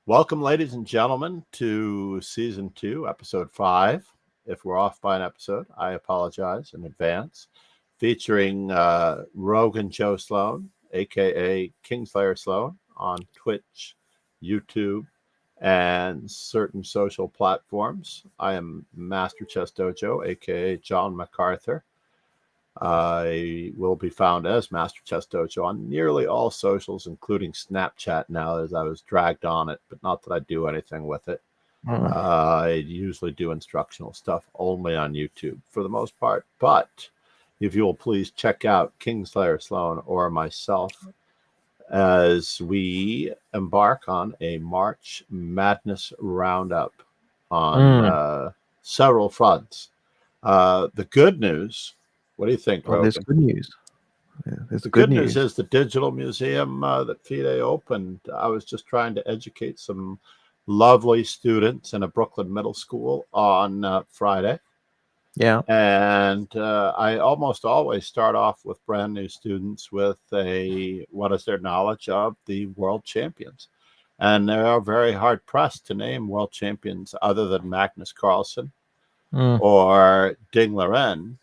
Welcome, ladies and gentlemen, to Season 2, Episode 5. If we're off by an episode, I apologize in advance. Featuring Rogan Joe Sloan, a.k.a. Kingslayer Sloan, on Twitch, YouTube, and certain social platforms. I am Master Chess Dojo, a.k.a. John MacArthur. I will be found as Master Chess Dojo on nearly all socials, including Snapchat now, as I was dragged on it, but not that I do anything with it. I usually do instructional stuff only on YouTube for the most part. But if you will please check out Kingslayer Sloan or myself as we embark on a March Madness roundup on several fronts. The good news. What do you think, Rogan? There's good news. Yeah, there's The good good news news. is the digital museum that FIDE opened. I was just trying to educate some lovely students in a Brooklyn middle school on Friday. Yeah. And I almost always start off with brand new students with what is their knowledge of the world champions. And they are very hard pressed to name world champions other than Magnus Carlsen or Ding Liren.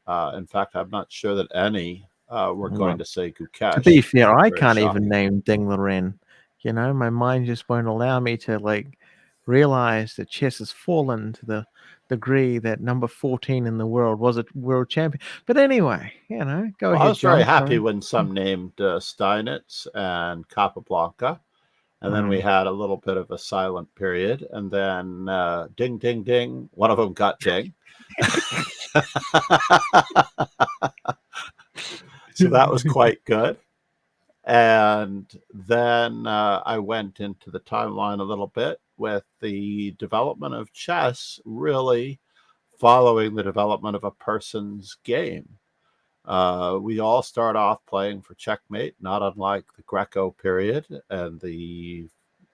In fact, I'm not sure that any were going to say Gukesh. To be fair, I Very can't shocking. even name Ding Liren. You know, my mind just won't allow me to realize that chess has fallen to the degree that number 14 in the world was a world champion. But anyway, go ahead, I was John. very happy Sorry. when some named Steinitz and Capablanca. And then we had a little bit of a silent period. And then ding, ding, ding. One of them got ding. So that was quite good. And then I went into the timeline a little bit with the development of chess really following the development of a person's game. We all start off playing for checkmate, not unlike the Greco period and the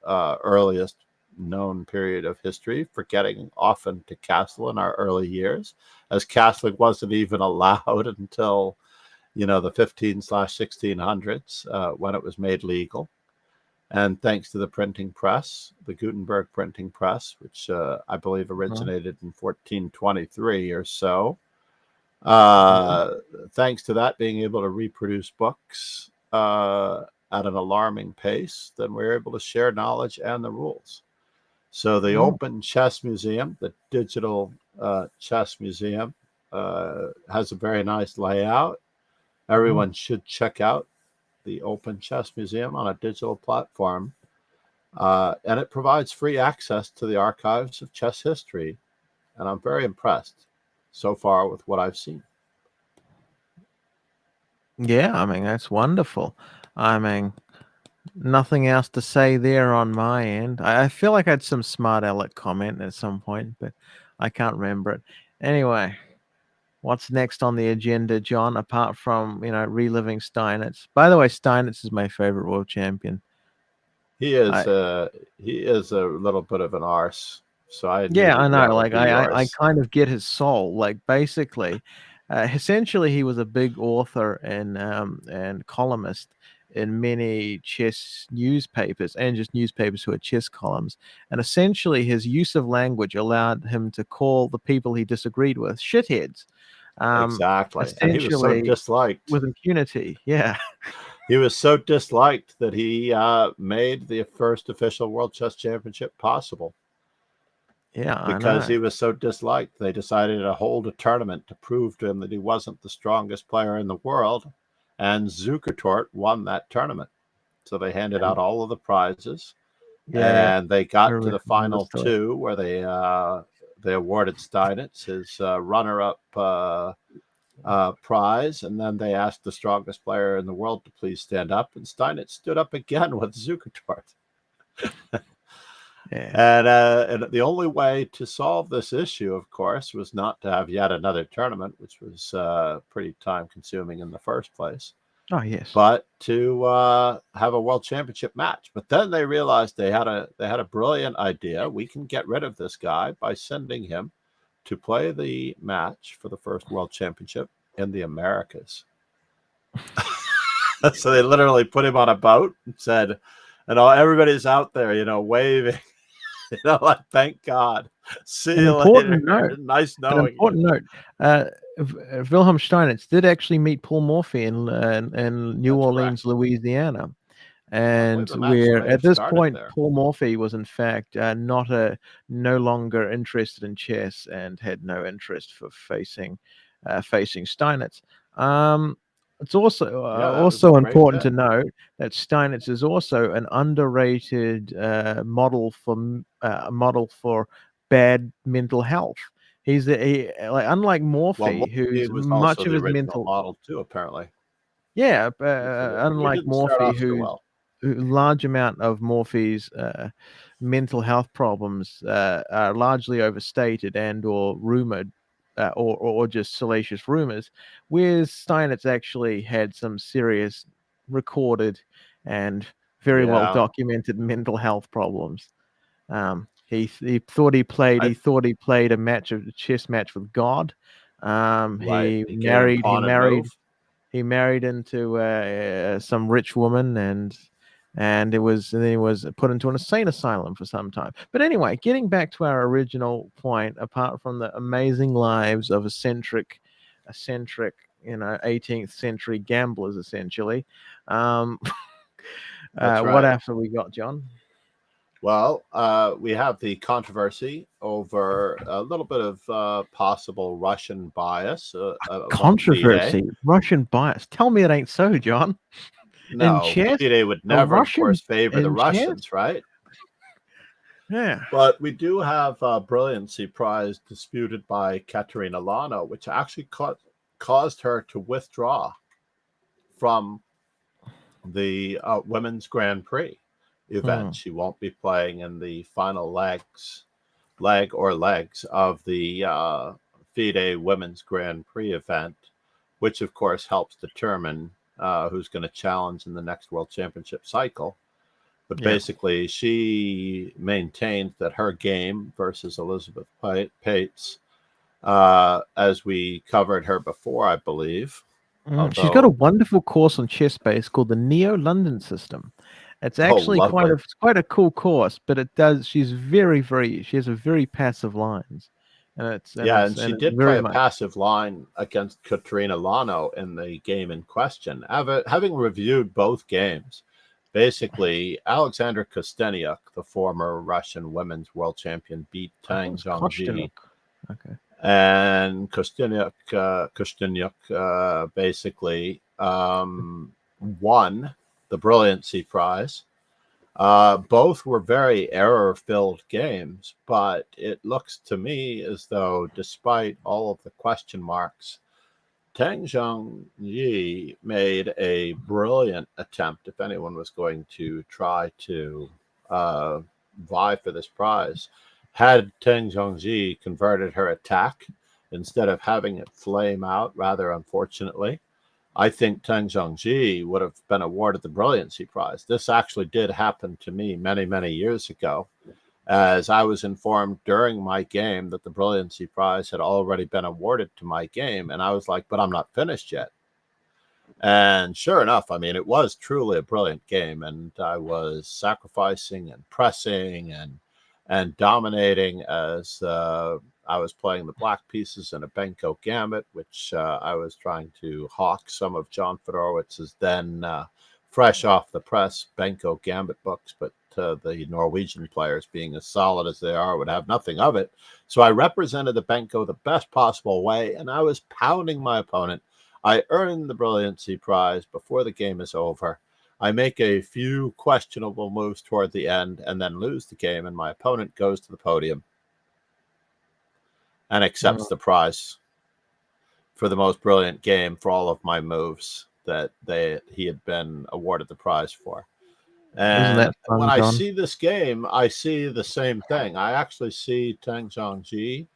earliest known period of history, forgetting often to castle in our early years, as castling wasn't even allowed until the 15/1600s when it was made legal. And thanks to the printing press, the Gutenberg printing press, which I believe originated in 1423 or so, thanks to that being able to reproduce books at an alarming pace, then we're able to share knowledge and the rules. So the Open Chess Museum, the digital chess museum, has a very nice layout. Everyone should check out the Open Chess Museum on a digital platform. And it provides free access to the archives of chess history. And I'm very impressed so far with what I've seen. Yeah, I mean, that's wonderful. I mean, nothing else to say there on my end. I feel like I had some smart aleck comment at some point, but I can't remember it. Anyway, what's next on the agenda, John, apart from, reliving Steinitz? By the way, Steinitz is my favorite world champion. He is a little bit of an arse. So I knew Yeah, I know. that would Like be I yours. kind of get his soul. Like basically, essentially, he was a big author and columnist in many chess newspapers and just newspapers who are chess columns. And essentially, his use of language allowed him to call the people he disagreed with shitheads. Exactly. And he was so Essentially, disliked. with impunity. Yeah. He was so disliked that he made the first official World Chess Championship possible. Yeah, Because I know. he was so disliked, they decided to hold a tournament to prove to him that he wasn't the strongest player in the world. And Zukertort won that tournament. So they handed out all of the prizes. Yeah. And they I got to the remember the final story. two where they awarded Steinitz his runner-up prize, and then they asked the strongest player in the world to please stand up, and Steinitz stood up again with Zukertort. Yeah. And the only way to solve this issue, of course, was not to have yet another tournament, which was pretty time-consuming in the first place, Oh, yes. but to have a world championship match. But then they realized they had a brilliant idea. We can get rid of this guy by sending him to play the match for the first world championship in the Americas. So they literally put him on a boat and said, And everybody's out there, waving, like, thank God. See An you later. important note. Nice An knowing you. important note. Wilhelm Steinitz did actually meet Paul Morphy in New That's correct. Orleans, Louisiana. I believe And the match where may have at this started point there. Paul Morphy was in fact no longer interested in chess and had no interest for facing Steinitz. It's also Yeah, that was a great important to bet. note that Steinitz is also an underrated model for bad mental health. Like unlike Well, Morphy, Morphy whose was also much of the his original mental model too, apparently. yeah, We unlike didn't start Morphy, off so whose well. large amount of Morphy's mental health problems are largely overstated and or rumored, or just salacious rumors, whereas Steinitz actually had some serious recorded and very well Yeah, documented mental health problems. He thought he played I a chess match with God. right. He came He pawn and move. married into some rich woman, and then he was put into an insane asylum for some time. But anyway, getting back to our original point, apart from the amazing lives of eccentric 18th century gamblers, essentially, um, That's what right. else have we got, John? Well, we have the controversy over a little bit of possible Russian bias among FIDE. Controversy, Russian bias. Tell me it ain't so, John. In No, chess, FIDE would a never, of Russian course, favor the in chess. Russians, right? Yeah. But we do have a brilliancy prize disputed by Katerina Lano, which actually caused her to withdraw from the Women's Grand Prix event. Hmm. She won't be playing in the final legs of the FIDE Women's Grand Prix event, which of course helps determine who's going to challenge in the next World Championship cycle. But Yeah. basically, she maintained that her game versus Elizabeth Pates, as we covered her before, I believe, She's got a although, wonderful course on ChessBase called the Neo London System. It's oh, actually lovely. quite a cool course, but she's she has a very passive lines, Yeah, and and she it's did play very a much passive line against Katerina Lano in the game in question. Having reviewed both games, basically, Alexander Kosteniuk, the former Russian women's world champion, beat I think Tang it's Zhongji, Koshtanuk. Okay. and Kosteniuk basically won the Brilliancy Prize. Both were very error-filled games, but it looks to me as though, despite all of the question marks, Tang Zhongyi made a brilliant attempt. If anyone was going to try to uh, vie for this prize, had Tang Zhongyi converted her attack instead of having it flame out, rather unfortunately, I think Tang Zhongji would have been awarded the Brilliancy Prize. This actually did happen to me many, many years ago, as I was informed during my game that the Brilliancy Prize had already been awarded to my game. And I was like, but I'm not finished yet. And sure enough, I mean, it was truly a brilliant game. And I was sacrificing and pressing and dominating as I was playing the black pieces in a Benko Gambit, which I was trying to hawk some of John Fedorowicz's then fresh off the press Benko Gambit books, but the Norwegian players, being as solid as they are, would have nothing of it. So I represented the Benko the best possible way, and I was pounding my opponent. I earned the Brilliancy Prize before the game is over. I make a few questionable moves toward the end and then lose the game, and my opponent goes to the podium and accepts Mm, the prize for the most brilliant game for all of my moves that he had been awarded the prize for. isn't And that when fun, I John? see this game, I see the same thing. I actually see Tang Zhongji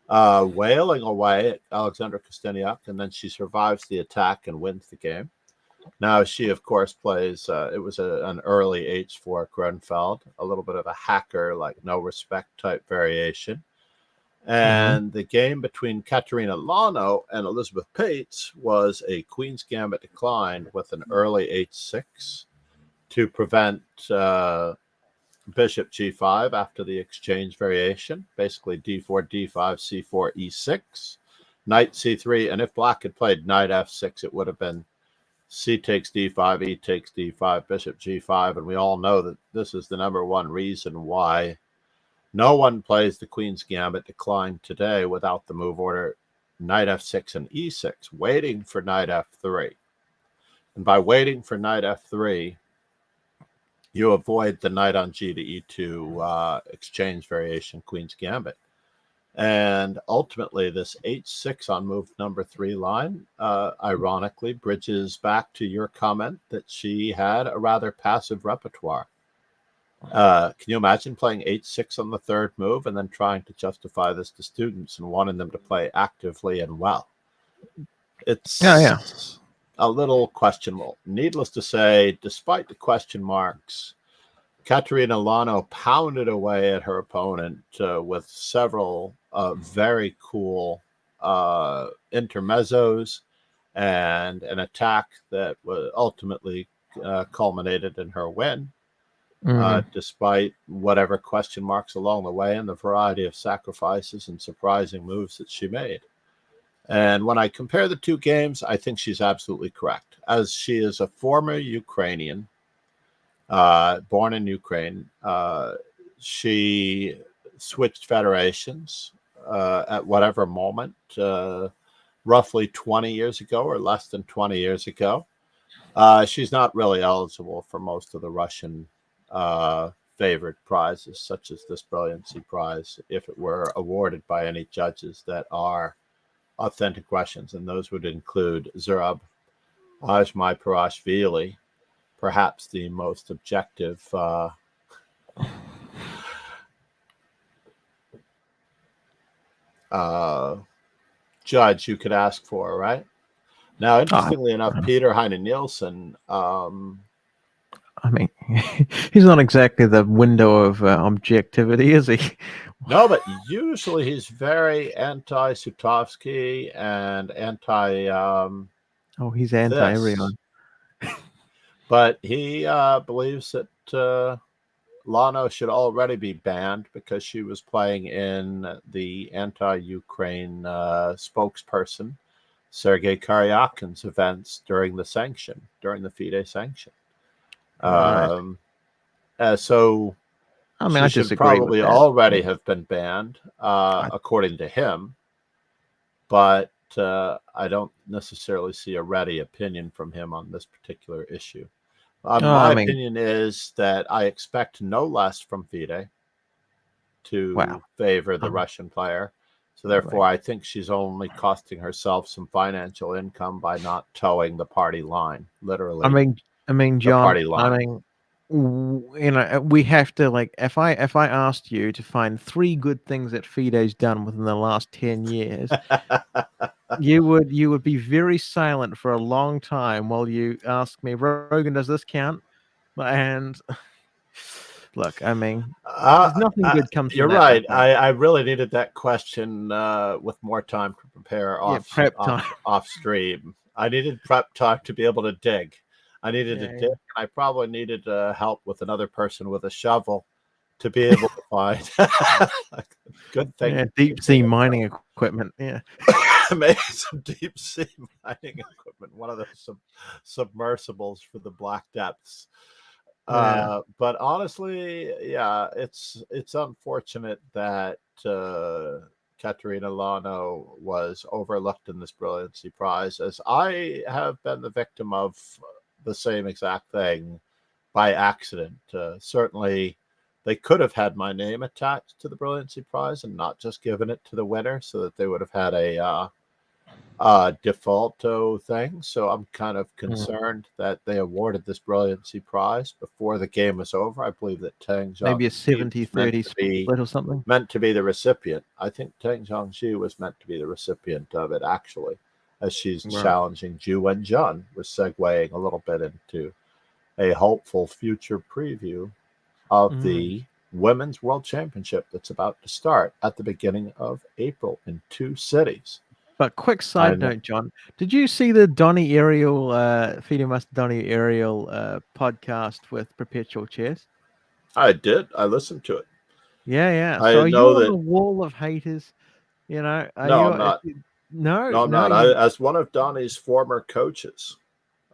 wailing away at Alexander Kosteniuk, and then she survives the attack and wins the game. Now, she, of course, plays, it was an early H4 Grunfeld, a little bit of a hacker, like no respect type variation. Hmm. And the game between Katerina Lano and Elizabeth Pates was a Queen's Gambit decline with an early H6. to prevent bishop g5 after the exchange variation, basically d4, d5, c4, e6, knight c3, and if black had played knight f6, it would have been c takes d5, e takes d5, bishop g5, and we all know that this is the number one reason why no one plays the Queen's Gambit decline today without the move order knight f6 and e6, waiting for knight f3. And by waiting for knight f3, you avoid the knight on g to e2 exchange variation Queen's Gambit. And ultimately, this h6 on move number 3 line, ironically, bridges back to your comment that she had a rather passive repertoire. Can you imagine playing h6 on the third move and then trying to justify this to students and wanting them to play actively and well? It's a little questionable. Needless to say, despite the question marks, Katerina Lano pounded away at her opponent with several very cool intermezzos and an attack that was ultimately culminated in her win, despite whatever question marks along the way and the variety of sacrifices and surprising moves that she made. And when I compare the two games, I think she's absolutely correct. As she is a former Ukrainian, born in Ukraine, she switched federations at whatever moment, roughly 20 years ago or less than 20 years ago. She's not really eligible for most of the Russian favored prizes, such as this Brilliancy Prize, if it were awarded by any judges that are authentic Russians, and those would include Zurab Ajmai-Parashvili, perhaps the most objective judge you could ask for, right? Now, interestingly enough, Peter Heine-Nielsen, I mean, he's not exactly the window of objectivity, is he? No, but usually he's very anti-Sutovsky and anti. He's anti everyone. But he believes that Lano should already be banned because she was playing in the anti-Ukraine spokesperson Sergei Karyakin's events during the FIDE sanction. Right. So I mean, she should probably already have been banned, according to him. But I don't necessarily see a ready opinion from him on this particular issue. My opinion is that I expect no less from FIDE to favor the Russian player. So therefore, I think she's only costing herself some financial income by not towing the party line, literally. I mean, John. Party line. I mean, you know, we have to, like, if I asked you to find 3 good things that FIDE's done within the last 10 years, you would be very silent for a long time while you ask me, Rogan, does this count? And look, I mean, nothing good comes from that. You're right. I really needed that question with more time to prepare off stream. I needed prep time to be able to dig. I needed to dig. I probably needed help with another person with a shovel to be able to find good thing. Yeah, deep sea mining equipment. Yeah. Maybe some deep sea mining equipment. One of those submersibles for the black depths. But honestly, yeah, it's unfortunate that Katerina Lano was overlooked in this Brilliancy Prize, as I have been the victim of the same exact thing by accident. Certainly, they could have had my name attached to the Brilliancy Prize and not just given it to the winner, so that they would have had a defaulto thing. So I'm kind of concerned that they awarded this Brilliancy Prize before the game was over. I believe that Tang Zhongxi maybe a 70-30 split or something, meant to be the recipient. I think Tang Zhongxi was meant to be the recipient of it, actually, as she's challenging Zhu Wenjun. We're segueing a little bit into a hopeful future preview of the Women's World Championship that's about to start at the beginning of April in 2 cities. But quick I side know. note, John, did you see the Donnie Ariel, FIDE Master Donnie Ariel podcast with Perpetual Chess? I did. I listened to it. Yeah, yeah. So I are you know on the that. wall of haters? You know, are No, you? I'm not. No, No, I'm no, not. you. As one of Donnie's former coaches,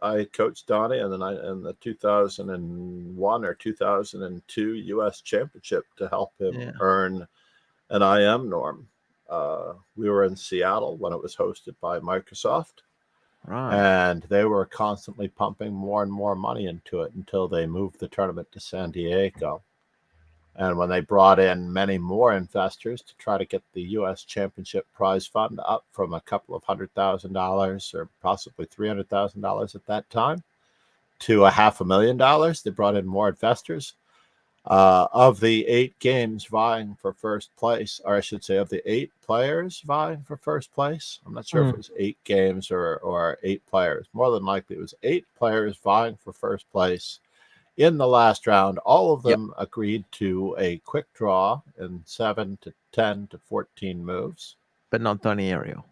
I coached Donnie in the 2001 or 2002 U.S. Championship to help him Yeah, earn an IM norm. We were in Seattle when it was hosted by Microsoft, right. and they were constantly pumping more and more money into it until they moved the tournament to San Diego. And when they brought in many more investors to try to get the U.S. Championship prize fund up from a couple of $100,000 or possibly $300,000 at that time to a $500,000, they brought in more investors. Of the 8 games vying for first place, or I should say, of the 8 players vying for first place, I'm not sure if it Mm, was 8 games or 8 players. More than likely, it was 8 players vying for first place in the last round. All of yep, them agreed to a quick draw in 7 to 10 to 14 moves. but not Donnie Ariel.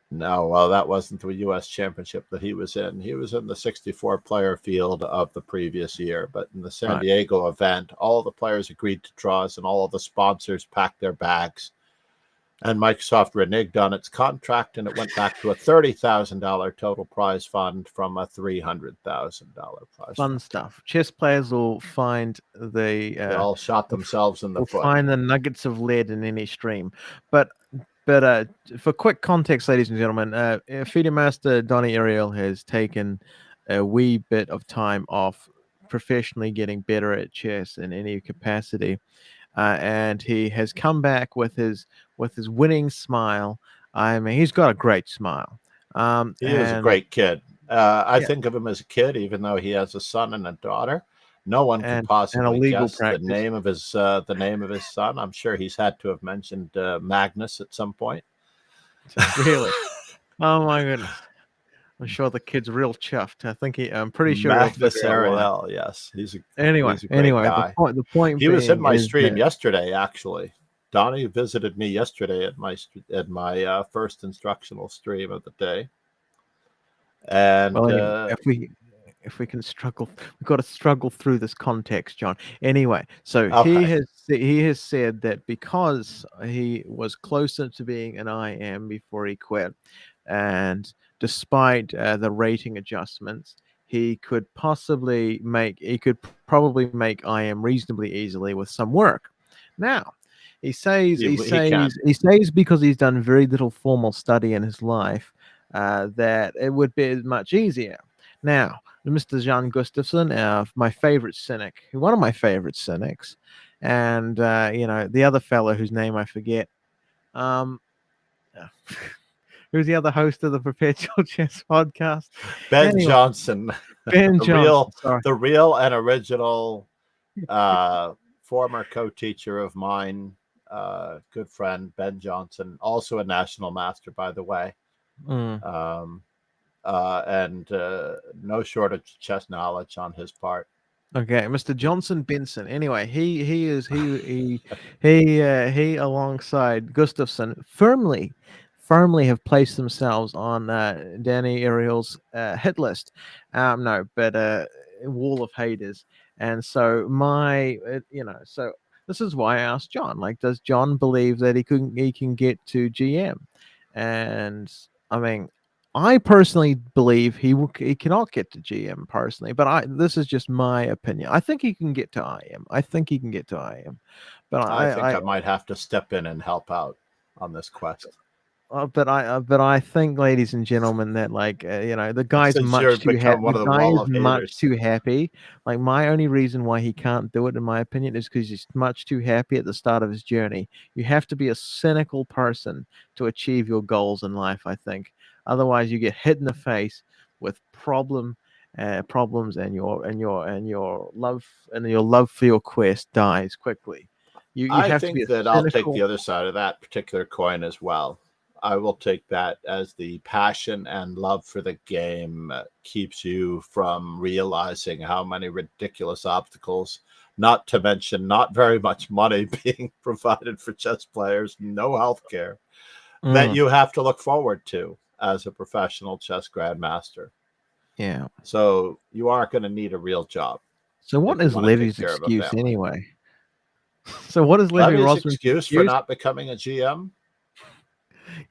No, well, that wasn't the U.S. Championship that he was in. He was in the 64 player field of the previous year. But in the San Right. Diego event, all the players agreed to draws and all of the sponsors packed their bags. And Microsoft reneged on its contract, and it went back to a $30,000 total prize fund from a $300,000 prize Fun fund. stuff. Chess players will find the They all shot themselves in the will foot. find the nuggets of lead in any stream. But for quick context, ladies and gentlemen, FIDE Master Donnie Ariel has taken a wee bit of time off professionally getting better at chess in any capacity, and he has come back with his winning smile. I mean, he's got a great smile. He is a And great kid. I yeah, think of him as a kid, even though he has a son and a daughter. No one could and a possibly legal guess practice. the name of his son. I'm sure he's had to have mentioned Magnus at some point. Really? Oh my goodness. I'm sure the kid's real chuffed. I'm pretty sure he'll Magnus figure out why. Ariel, yes, Anyway, he's a great anyway, guy. the point He was in being my is stream that yesterday, actually. Donnie visited me yesterday at my first instructional stream of the day, and well, anyway, if we can struggle, we've got to struggle through this context, John. Anyway, so okay, he has said that because he was closer to being an IM before he quit, and despite the rating adjustments, he could probably make IM reasonably easily with some work. Now, he can. he says because he's done very little formal study in his life, that it would be much easier. Now, Mr. Jan Gustafsson, my favorite cynic, one of my favorite cynics, and the other fellow whose name I forget. Um, who's the other host of the Perpetual Chess podcast? Ben Anyway, Johnson, Ben Johnson. Sorry. the real and original uh, former co-teacher of mine, good friend Ben Johnson, also a national master, by the way, Mm. um, and no shortage of chess knowledge on his part. Okay, Mr. Johnson Benson. Anyway, he alongside Gustafsson firmly have placed themselves on Danny Ariel's hit list. No, but wall of haters. And so so this is why I asked John. Like, does John believe that he can get to GM? And I mean, I personally believe he cannot get to GM personally, but this is just my opinion. I think he can get to IM. I think he can get to IM, but I think I might have to step in and help out on this quest. but I think, ladies and gentlemen, that the guy's Since much you've too happy. become The one of the guy wall is of much haters. too happy. Like, my only reason why he can't do it, in my opinion, is because he's much too happy at the start of his journey. You have to be a cynical person to achieve your goals in life, I think. Otherwise, you get hit in the face with problems, and your love for your quest dies quickly. You I have to be think a that I'll take the cynical. other side of that particular coin as well. I will take that as the passion and love for the game keeps you from realizing how many ridiculous obstacles, not to mention not very much money being provided for chess players, no health care, that Mm, you have to look forward to as a professional chess grandmaster. yeah. So you are going to need a real job So what if you is want to take Levy's care of a excuse family. anyway? So what is Levy Levy's Rosman's excuse for excuse? not becoming a GM?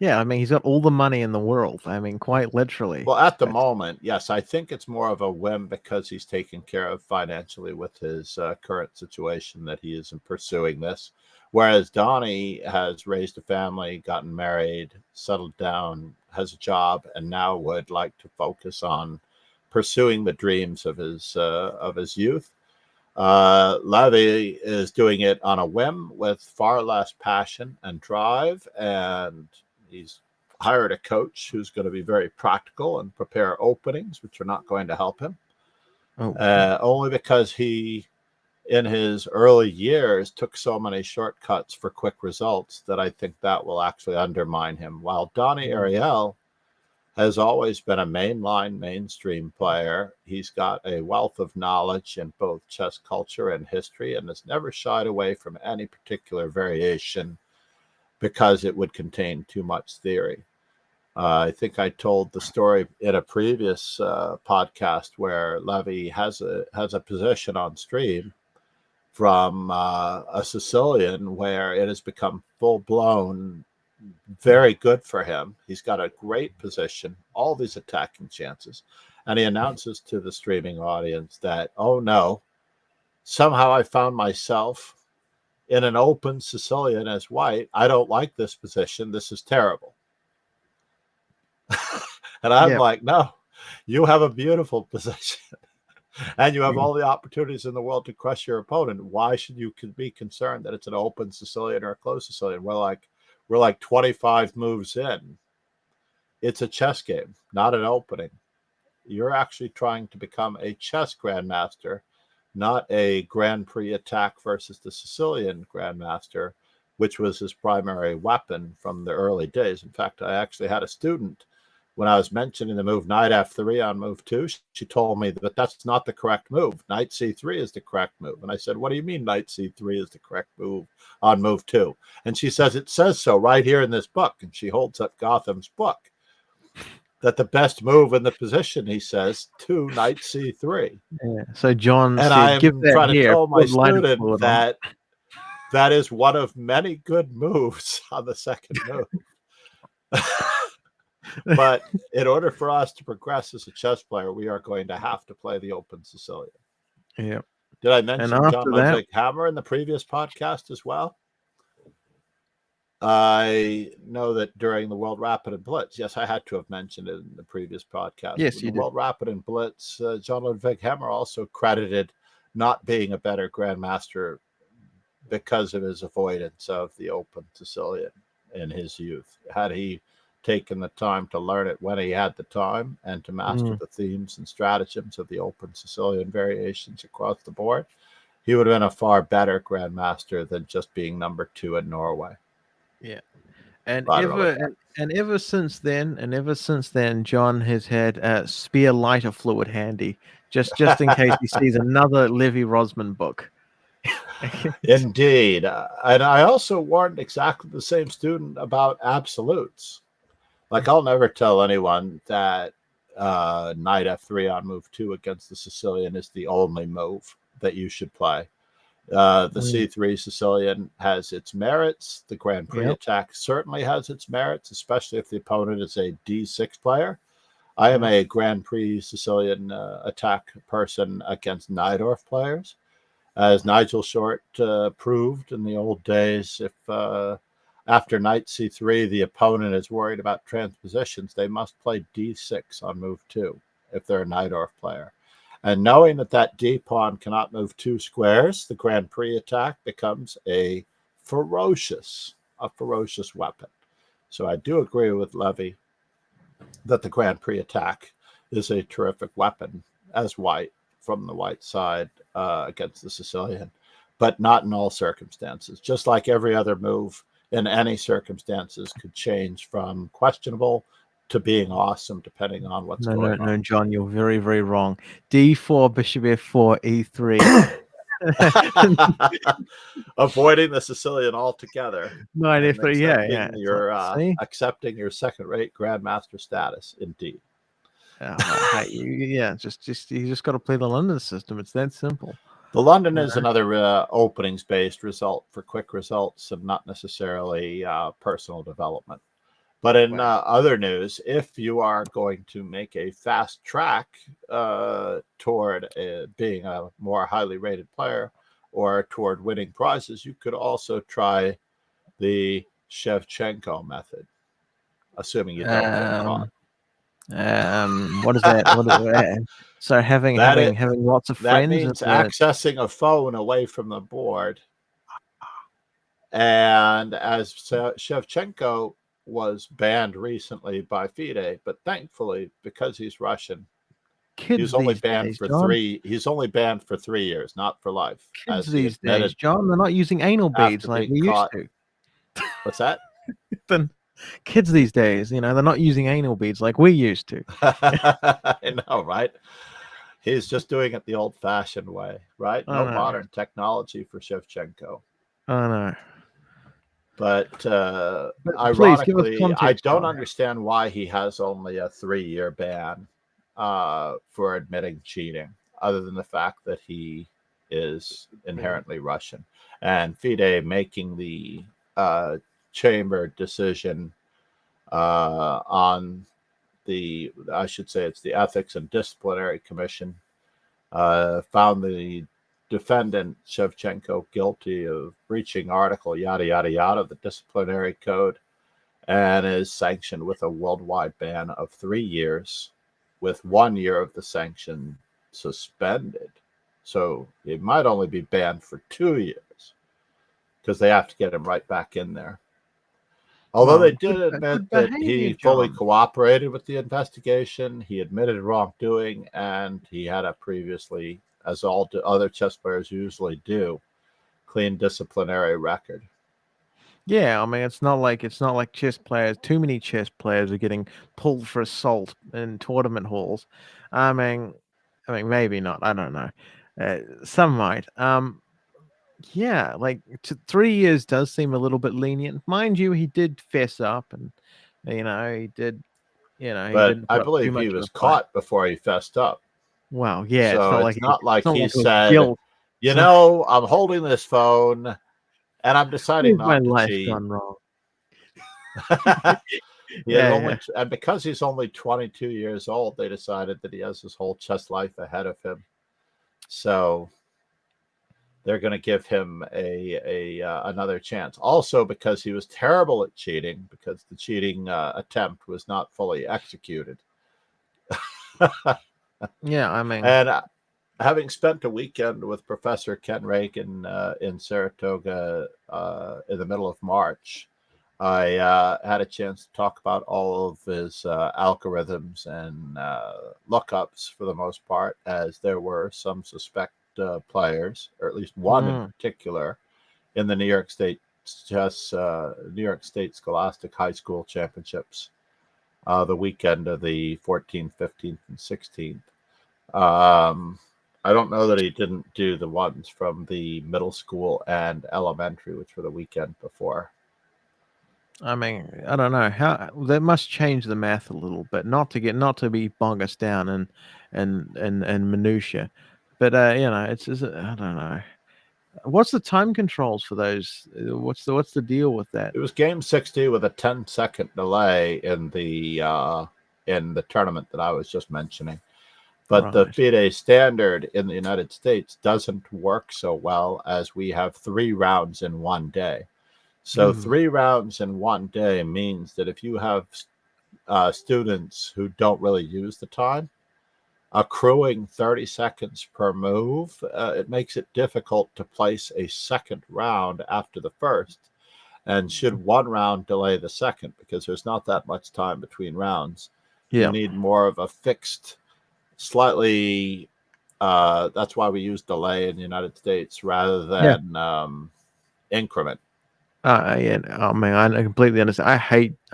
Yeah, I mean, he's got all the money in the world. I mean, quite literally. Well, at the That's moment, yes, I think it's more of a whim because he's taken care of financially with his current situation that he isn't pursuing this. Whereas Donnie has raised a family, gotten married, settled down, has a job, and now would like to focus on pursuing the dreams of his youth. Levy is doing it on a whim with far less passion and drive, and he's hired a coach who's going to be very practical and prepare openings, which are not going to help him. oh, Only because he, in his early years, took so many shortcuts for quick results that I think that will actually undermine him. While Donnie Ariel has always been a mainline, mainstream player. He's got a wealth of knowledge in both chess culture and history and has never shied away from any particular variation because it would contain too much theory. I think I told the story in a previous podcast where Levy has a position on stream from a Sicilian where it has become full blown very good for him. He's got a great position, all these attacking chances. And he announces to the streaming audience that, oh no, somehow I found myself in an open Sicilian as white. I don't like this position. This is terrible. And I'm yeah. like, no, you have a beautiful position and you have Mm. all the opportunities in the world to crush your opponent. Why should you be concerned that it's an open Sicilian or a closed Sicilian? We're like 25 moves in. It's a chess game, not an opening. You're actually trying to become a chess grandmaster, not a Grand Prix attack versus the Sicilian grandmaster, which was his primary weapon from the early days. In fact, I actually had a student when I was mentioning the move knight f3 on move 2. She told me that that's not the correct move. Knight c3 is the correct move. And I said, what do you mean knight c3 is the correct move on move 2? And she says, it says so right here in this book. And she holds up Gotham's book that the best move in the position, he says, to knight c3. Yeah. So John And said, "Give I'm that trying to here. tell my Put lighter student fluid on." that that is one of many good moves on the second move. But in order for us to progress as a chess player, we are going to have to play the open Sicilian. Yeah. Did I And mention John after that, Ludwig Hammer in the previous podcast as well? I know that during the World Rapid and Blitz, yes, I had to have mentioned it in the previous podcast. yes, When you the did. World Rapid and Blitz, John Ludwig Hammer also credited not being a better grandmaster because of his avoidance of the open Sicilian in his youth. Had he taken the time to learn it when he had the time and to master Mm, the themes and stratagems of the open Sicilian variations across the board, he would have been a far better grandmaster than just being number 2 in Norway. yeah. And I don't know ever about that. and ever since then, John has had a spare lighter fluid handy, just in case he sees another Levy Rosman book. Indeed. And I also warned exactly the same student about absolutes. Like, I'll never tell anyone that knight f3 on move 2 against the Sicilian is the only move that you should play. The Mm, c3 Sicilian has its merits. The Grand Prix yep. attack certainly has its merits, especially if the opponent is a d6 player. I am Yep. a Grand Prix Sicilian attack person against Najdorf players. As Nigel Short proved in the old days, if after knight c3 the opponent is worried about transpositions, they must play d6 on move 2 if they're a Najdorf player. And knowing that that d pawn cannot move 2 squares, the Grand Prix attack becomes a ferocious weapon. So I do agree with Levy that the Grand Prix attack is a terrific weapon as white from the white side against the Sicilian, but not in all circumstances. Just like every other move in any circumstances could change from questionable to being awesome depending on what's No, no, going on. no, John, you're very, very wrong. D4, bishop f4, e3. Avoiding the Sicilian altogether No, and definitely, yeah. It's like, see, accepting your second-rate grandmaster status. Indeed. hey, yeah, just you just got to play the London system. It's that simple. The London You is another openings-based result for quick results and not necessarily personal development. But in Well, other news, if you are going to make a fast track toward being a more highly rated player or toward winning prizes, you could also try the Shevchenko method, assuming you don't get caught. um, what is that? So That it having lots of that friends means accessing a phone away from the board. And as Shevchenko was banned recently by FIDE, but thankfully, because he's Russian, he kids was only these banned days, for John. three. He's only banned for 3 years, not for life, Kids as he these days, admitted John. They're not using anal after beads like being we used caught. to. What's that? Then kids these days, they're not using anal beads like we used to. I know, right? He's just doing it the old-fashioned way, right? I No know. modern technology for Shevchenko. I know. But But please give us ironically, I context, don't John. understand why he has only a 3-year ban for admitting cheating, other than the fact that he is inherently Russian. And FIDE making the uh, chamber decision on I should say it's the Ethics and Disciplinary Commission, found the defendant Shevchenko guilty of breaching article yada yada yada of the disciplinary code and is sanctioned with a worldwide ban of 3 years, with 1 year of the sanction suspended. So it might only be banned for 2 years because they have to get him right back in there. Although Well, they did admit good that behavior, he fully John. cooperated with the investigation, he admitted wrongdoing, and he had a previously, as all other chess players usually do, clean disciplinary record. Yeah, I mean it's not like chess players. Too many chess players are getting pulled for assault in tournament halls. I mean, maybe not. I don't know. Some might. Yeah, like 3 years does seem a little bit lenient. Mind you, he did fess up, and he did. He But didn't I put up too believe he much of was a fight. caught before he fessed up. Well, yeah, So it's not it's like not he like it was said, guilt. It's not, I'm holding this phone and I'm deciding where's my not to life cheat. gone wrong? He had Yeah, and because he's only 22 years old, they decided that he has his whole chess life ahead of him. So they're going to give him a another chance. Also, because he was terrible at cheating, because the cheating attempt was not fully executed. yeah. I mean, And having spent a weekend with Professor Ken Reagan in Saratoga in the middle of March, I had a chance to talk about all of his algorithms and lookups for the most part, as there were some suspect players, or at least one in mm, particular, in the New York State Scholastic High School Championships, the weekend of the 14th, 15th, and 16th. Um, I don't know that he didn't do the ones from the middle school and elementary, which were the weekend before. I mean, I don't know how they must change the math a little bit, not to be bog us down and minutia, but it's I don't know. What's the time controls for those? What's the deal with that? It was game 60 with a 10-second delay in the tournament that I was just mentioning. But the Right. FIDE standard in the United States doesn't work so well, as we have 3 rounds in one day. So Mm. 3 rounds in one day means that if you have students who don't really use the time, accruing 30 seconds per move, it makes it difficult to place a second round after the first. And should one round delay the second, because there's not that much time between rounds, you Yeah. need more of a fixed, slightly. That's why we use delay in the United States rather Yeah. than increment. Yeah. I mean, I completely understand. I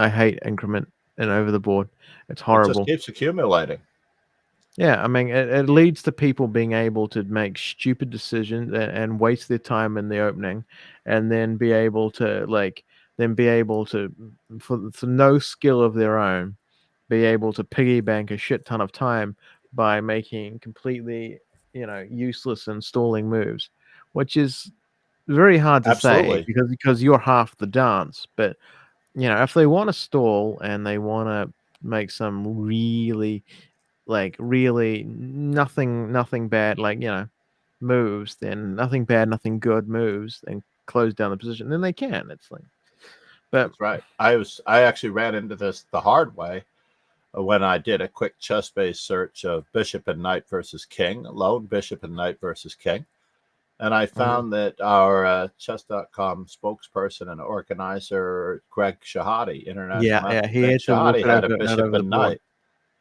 hate increment and over the board. It's It just horrible. keeps accumulating. Yeah, I mean, it leads to people being able to make stupid decisions and waste their time in the opening, and then be able to for no skill of their own, be able to piggy bank a shit ton of time by making completely, useless and stalling moves, which is very hard to say Absolutely. because you're half the dance. But if they want to stall and they want to make some really nothing bad, moves, then nothing bad, nothing good moves, then close down the position, then they can. It's like, but That's right. I actually ran into this the hard way when I did a quick chess-based search of bishop and knight versus king, lone bishop and knight versus king. And I mm, found that our chess.com spokesperson and organizer, Greg Shahade, yeah, international yeah, he Greg had to walk Shahade, it had a out bishop over the and board. knight.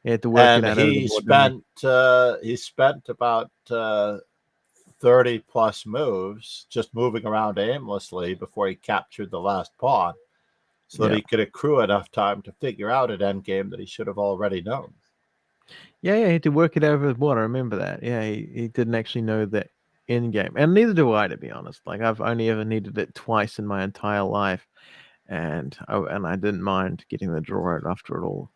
He had to work it And out over the he board, didn't he? spent about 30 plus moves just moving around aimlessly before he captured the last pawn so that Yeah. he could accrue enough time to figure out an endgame that he should have already known. Yeah, yeah, he had to work it over the board. I remember that. Yeah, he didn't actually know the end game. And neither do I, to be honest. Like, I've only ever needed it twice in my entire life. And I didn't mind getting the draw out after it all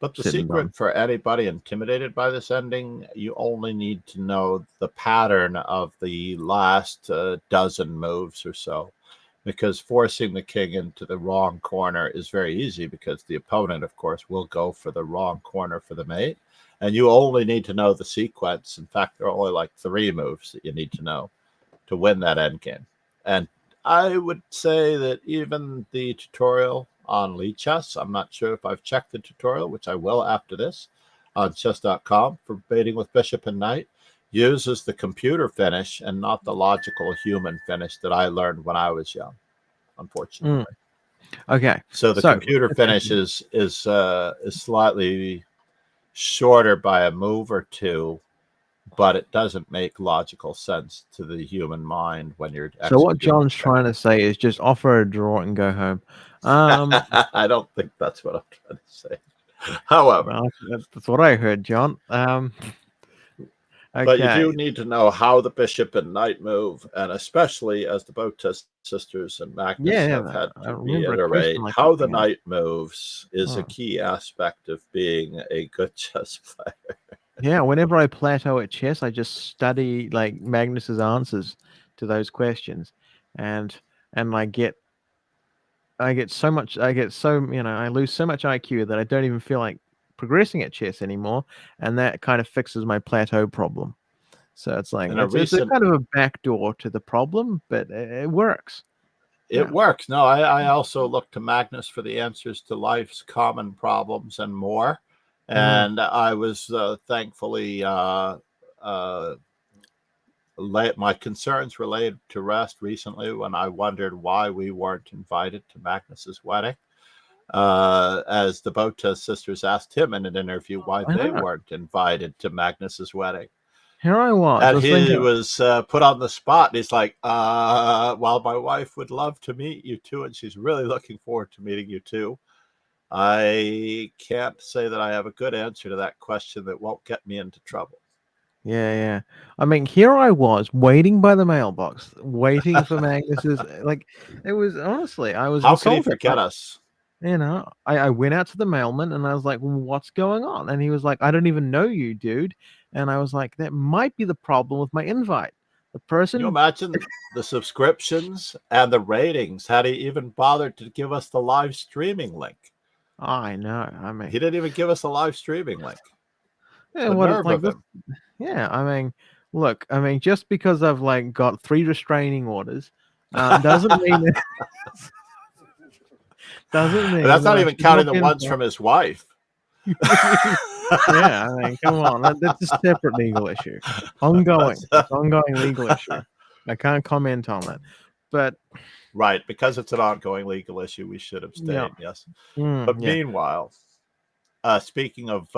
But the said and done. secret for anybody intimidated by this ending, you only need to know the pattern of the last dozen moves or so. Because forcing the king into the wrong corner is very easy because the opponent, of course, will go for the wrong corner for the mate. And you only need to know the sequence. In fact, there are only like 3 moves that you need to know to win that endgame. And I would say that even the tutorial on Lee Chess, I'm not sure if I've checked the tutorial, which I will after this, on chess.com for mating with bishop and knight, uses the computer finish and not the logical human finish that I learned when I was young, Mm, unfortunately. okay. So the So computer let's finish continue. is slightly shorter by a move or two, but it doesn't make logical sense to the human mind when you're So what executing John's the trying to technique. say is just offer a draw and go home. Um, I don't think that's what I'm trying to say. However, well, that's what I heard, John. but you do Okay. need to know how the bishop and knight move, and especially as the Bottas sisters and Magnus Yeah, have yeah. had I to remember a question reiterate, like this how the being asked. knight moves is a Hmm. key aspect of being a good chess player. Yeah, whenever I plateau at chess, I just study like Magnus's answers to those questions, and and I lose so much IQ that I don't even feel like progressing at chess anymore, and that kind of fixes my plateau problem. So it's like In a it's a recent kind of a backdoor to the problem, but it works. It Yeah. works. No, I also look to Magnus for the answers to life's common problems and more. Mm, And I was thankfully uh, my concerns were laid to rest recently when I wondered why we weren't invited to Magnus's wedding. As the Bota sisters asked him in an interview why I they know. weren't invited to Magnus's wedding. Here I was. And I was thinking, he was put on the spot. And he's like, "While my wife would love to meet you too, and she's really looking forward to meeting you too, I can't say that I have a good answer to that question that won't get me into trouble." yeah, yeah. I mean, here I was waiting by the mailbox, waiting for Magnus's. Like, it was honestly, I was How could he insulted. forget us? I went out to the mailman and I was like, "What's going on?" And he was like, "I don't even know you, dude." And I was like, "That might be the problem with my invite. The Can you person." imagine the subscriptions and the ratings had he even bothered to give us the live streaming link? I know. I He mean, didn't even give us a live streaming link. yeah, The what it's nerve like of this. him. Yeah, I mean, look, I mean, just because I've like got 3 restraining orders, doesn't mean doesn't That's mean that not I even should not counting the get ones involved. from his wife. Yeah, I mean, come on, that's a separate legal issue. Ongoing. It's ongoing legal issue. I can't comment on that. But Right, because it's an ongoing legal issue, we should yeah, abstain. Yes, but yeah, meanwhile, speaking of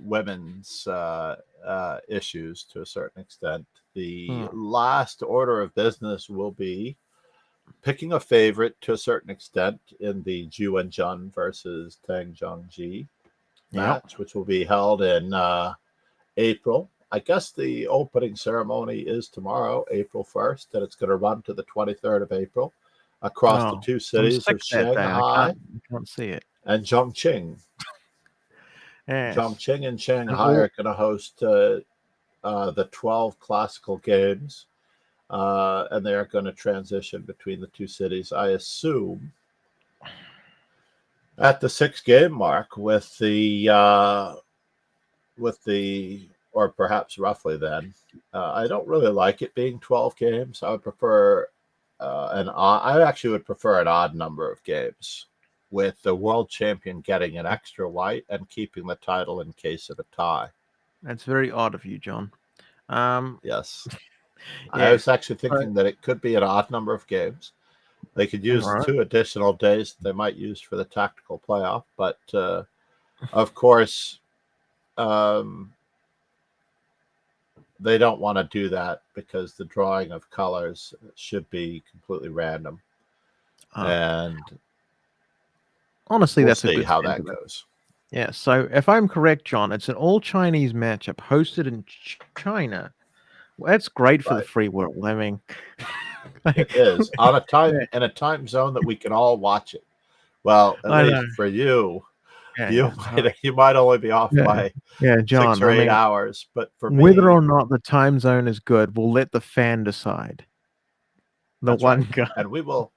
women's issues to a certain extent, the mm, last order of business will be picking a favorite to a certain extent in the Ju and Jun versus Tang Zhongji Yep. match, which will be held in April. I guess the opening ceremony is tomorrow, April 1st, and it's going to run to the 23rd of April across the Oh, two I'm cities sick of that day. I Shanghai can't see it. and Chongqing. Yes. Chongqing and And Shanghai all are going to host the 12 classical games, and they are going to transition between the two cities, I assume, at the 6 game mark with the or perhaps roughly then. I don't really like it being 12 games. I would prefer I actually would prefer an odd number of games, with the world champion getting an extra white and keeping the title in case of a tie. That's very odd of you, John. Um, Yes. I yes. was actually So, thinking that it could be an odd number of games. They could all use the right. 2 additional days they might use for the tactical playoff, but of course, um, they don't want to do that because the drawing of colors should be completely random, Uh, and honestly, we'll that's a see good how that sentiment. goes. Yeah. So, if I'm correct, John, it's an all Chinese matchup hosted in China. Well, that's great for the Right. free world. I mean, It like, is on a yeah, time in a time zone that we can all watch it. Well, at I know. least for you, Yeah, you yeah. All right. might only be off Yeah, by yeah, six John. or I eight mean, hours, but for whether me, or not the time zone is good, we'll let the fan decide. The that's one right. guy, And we will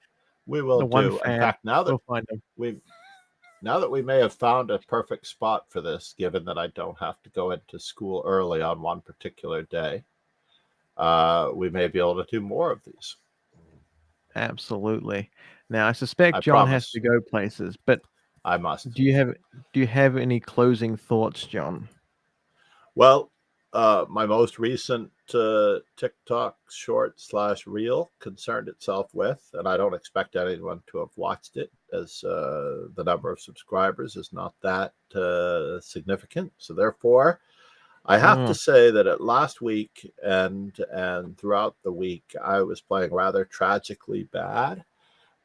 the one do. In fan. fact, now that We'll find him. we may have found a perfect spot for this, given that I don't have to go into school early on one particular day, we may be able to do more of these. Absolutely. Now, I I suspect John has promise. to go places, but I must. do you have do you have any closing thoughts, John? Well, my most recent TikTok short slash reel concerned itself with, and I don't expect anyone to have watched it, as the number of subscribers is not that significant. So therefore, I have to Mm, say that at last week and throughout the week, I was playing rather tragically bad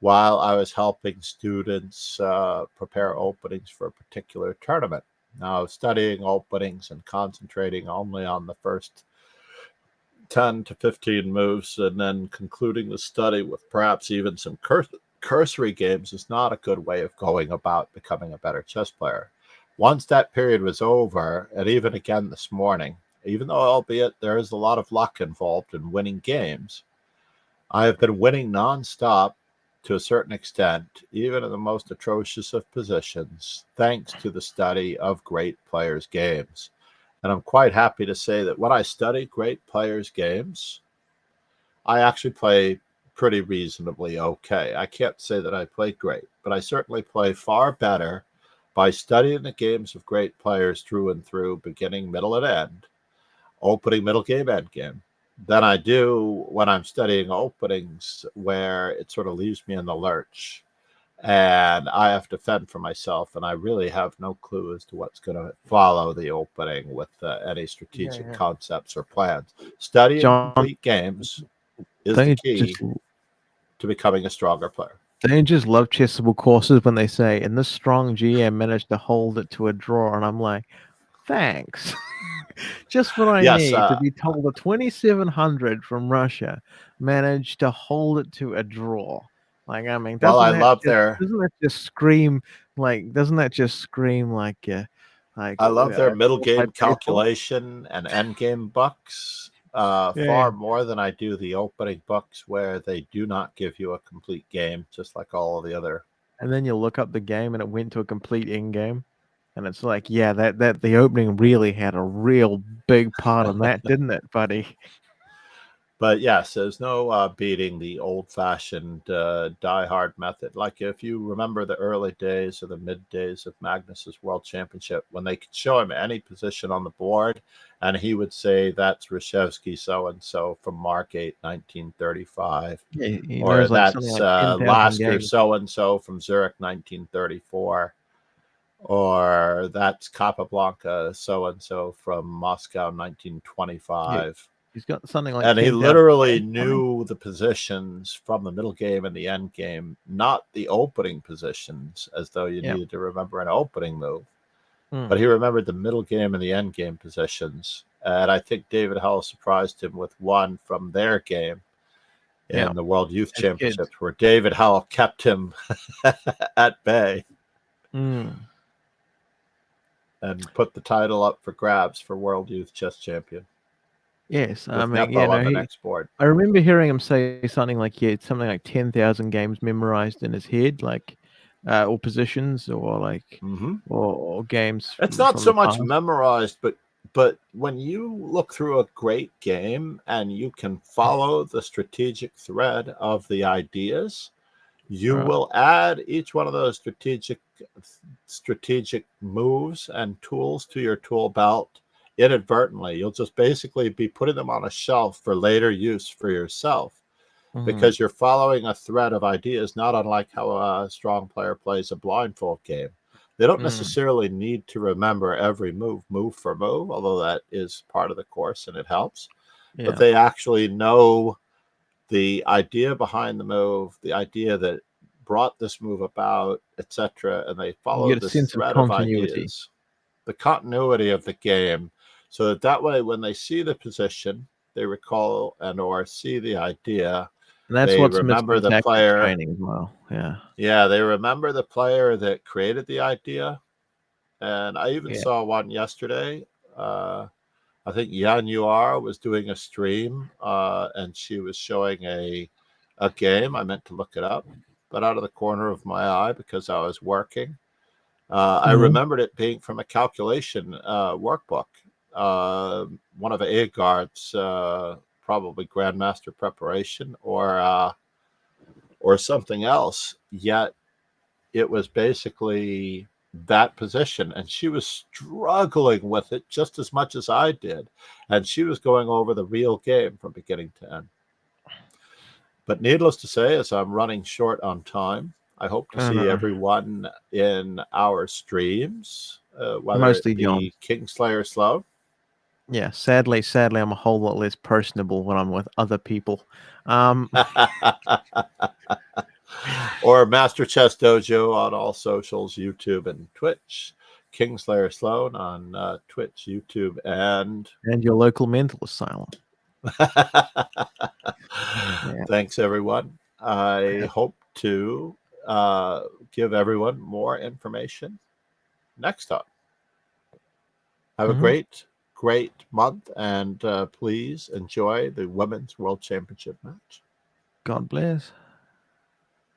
while I was helping students prepare openings for a particular tournament. Now, studying openings and concentrating only on the first 10 to 15 moves and then concluding the study with perhaps even some cursory games is not a good way of going about becoming a better chess player. Once that period was over, and even again this morning, even though albeit there is a lot of luck involved in winning games, I have been winning nonstop to a certain extent, even in the most atrocious of positions, thanks to the study of great players' games. And I'm quite happy to say that when I study great players' games, I actually play pretty reasonably okay. I can't say that I play great, but I certainly play far better by studying the games of great players through and through, beginning, middle, and end, opening, middle game, end game, than I do when I'm studying openings where it sort of leaves me in the lurch and I have to fend for myself, and I really have no clue as to what's going to follow the opening with any yeah, strategic yeah. concepts or plans. Studying John, complete games is don't the you just key to becoming a stronger player. don't you just love chessable courses when they say, "And this strong GM managed to hold it to a draw," and I'm like, thanks. Just what I Yes, need to be told a 2700 from Russia managed to hold it to a draw. Like, I mean, well, doesn't that just scream like I love their middle game multi-baseball? calculation and end game bucks Yeah. far more than I do the opening bucks, where they do not give you a complete game, just like all of the other. And then you look up the game and it went to a complete end game. And it's like, yeah, that the opening really had a real big part in that, didn't it, buddy? But yes, there's no beating the old-fashioned die-hard method. Like if you remember the early days or the mid days of Magnus's World Championship, when they could show him any position on the board, and he would say that's Reshevsky so and so from Mark 8, 1935, Yeah, he or knows like something that's like 10,000 Lasker games. so and so from Zurich, 1934, or that's Capablanca so and so from Moscow, Yeah, 1925. he's got something like And he 10,000 literally games, buddy. knew the positions from the middle game and the end game, not the opening positions, as though you Yeah. needed to remember an opening move. Mm. but he remembered the middle game and the end game positions. And I think David Howell surprised him with one from their game Yeah. in the World Youth As kids. Championships, where David Howell kept him at bay Mm. and put the title up for grabs for World Youth Chess Champion Yes. I with mean, yeah, Nepo no, on the next board. I remember hearing him say something like, yeah, something like 10,000 games memorized in his head, like, or positions, or like, Mm-hmm. or games It's not from so the much past. memorized, but when you look through a great game and you can follow the strategic thread of the ideas, you Right. will add each one of those strategic moves and tools to your tool belt inadvertently. You'll just basically be putting them on a shelf for later use for yourself Mm. because you're following a thread of ideas, not unlike how a strong player plays a blindfold game. They don't Mm. necessarily need to remember every move for move, although that is part of the course and it helps. But Yeah. they actually know the idea behind the move, the idea that brought this move about, etc., and they You follow get a this sense of thread of continuity. ideas, the continuity of the game, so that way when they see the position, they recall and or see the idea, And that's they what's missing remember in the tactics player. training as well. Yeah. Yeah, they remember the player that created the idea. And I even Yeah. saw one yesterday. I think Yan Yuar was doing a stream, and she was showing a game. I meant to look it up, but out of the corner of my eye because I was working, I Mhm. remembered it being from a calculation workbook. One of Agard's probably Grandmaster preparation or something else. Yet it was basically that position, and she was struggling with it just as much as I did, and she was going over the real game from beginning to end. But needless to say, as I'm running short on time, I hope to I see know. everyone in our streams, whether it Mostly John. be Kingslayer Slow Yeah. Sadly, I'm a whole lot less personable when I'm with other people. Um, or Master Chess Dojo on all socials, YouTube and Twitch. Kingslayer Sloan on Twitch, YouTube, and and your local mental asylum. Yeah. thanks, everyone. I Yeah. hope to uh, give everyone more information next time. Have a Mhm. great month, and please enjoy the Women's World Championship match. God bless.